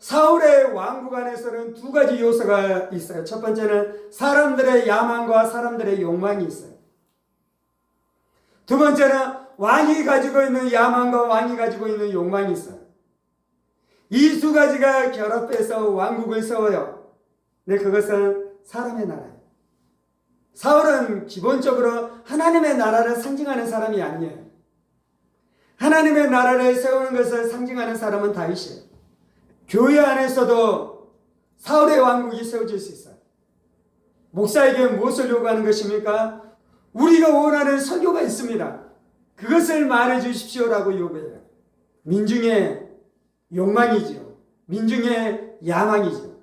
사울의 왕국 안에서는 두 가지 요소가 있어요. 첫 번째는 사람들의 야망과 사람들의 욕망이 있어요. 두 번째는 왕이 가지고 있는 야망과 왕이 가지고 있는 욕망이 있어요. 이 두 가지가 결합해서 왕국을 세워요. 근데 그것은 사람의 나라예요. 사울은 기본적으로 하나님의 나라를 상징하는 사람이 아니에요. 하나님의 나라를 세우는 것을 상징하는 사람은 다윗이에요. 교회 안에서도 사울의 왕국이 세워질 수 있어요. 목사에게 무엇을 요구하는 것입니까? 우리가 원하는 설교가 있습니다. 그것을 말해 주십시오라고 요구해요. 민중의 욕망이지요. 민중의 야망이죠.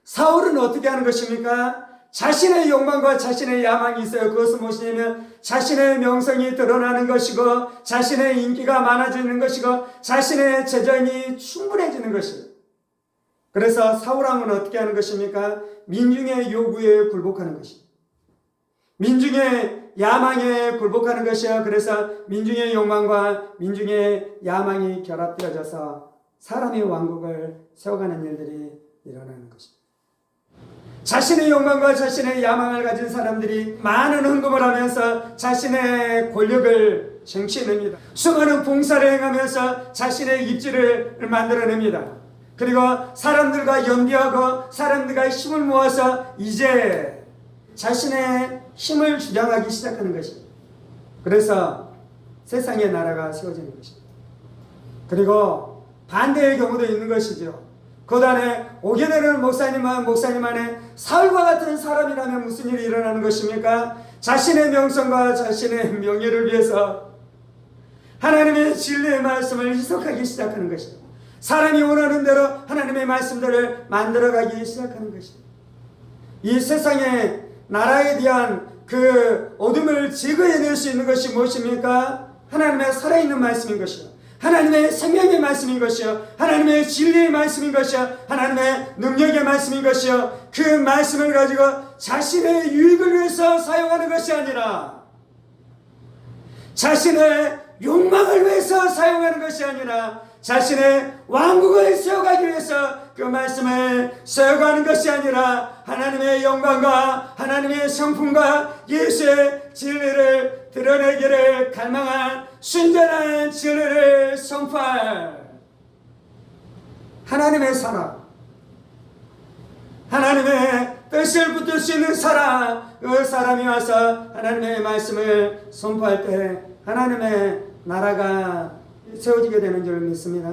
사울은 어떻게 하는 것입니까? 자신의 욕망과 자신의 야망이 있어요. 그것은 무엇이냐면 자신의 명성이 드러나는 것이고 자신의 인기가 많아지는 것이고 자신의 재정이 충분해지는 것이에요. 그래서 사울왕은 어떻게 하는 것입니까? 민중의 요구에 굴복하는 것입니다. 민중의 야망에 굴복하는 것이요. 그래서 민중의 욕망과 민중의 야망이 결합되어져서 사람의 왕국을 세워가는 일들이 일어나는 것입니다. 자신의 욕망과 자신의 야망을 가진 사람들이 많은 헌금을 하면서 자신의 권력을 쟁취해냅니다. 수많은 봉사를 행하면서 자신의 입지를 만들어냅니다. 그리고 사람들과 연대하고 사람들과 힘을 모아서 이제 자신의 힘을 주장하기 시작하는 것입니다. 그래서 세상의 나라가 세워지는 것입니다. 그리고 반대의 경우도 있는 것이죠. 그 안에 오게 되는 목사님 안에 사울과 같은 사람이라면 무슨 일이 일어나는 것입니까? 자신의 명성과 자신의 명예를 위해서 하나님의 진리의 말씀을 희석하기 시작하는 것입니다. 사람이 원하는 대로 하나님의 말씀들을 만들어가기 시작하는 것입니다. 이 세상의 나라에 대한 그 어둠을 제거해낼 수 있는 것이 무엇입니까? 하나님의 살아있는 말씀인 것이요. 하나님의 생명의 말씀인 것이요. 하나님의 진리의 말씀인 것이요. 하나님의 능력의 말씀인 것이요. 그 말씀을 가지고 자신의 유익을 위해서 사용하는 것이 아니라 자신의 욕망을 위해서 사용하는 것이 아니라 자신의 왕국을 세워가기 위해서 그 말씀을 세워가는 것이 아니라 하나님의 영광과 하나님의 성품과 예수의 진리를 드러내기를 갈망한 순전한 진리를 선포할 하나님의 사람, 하나님의 뜻을 붙들 수 있는 사람, 그 사람이 와서 하나님의 말씀을 선포할 때 하나님의 나라가 세워지게 되는 줄 믿습니다.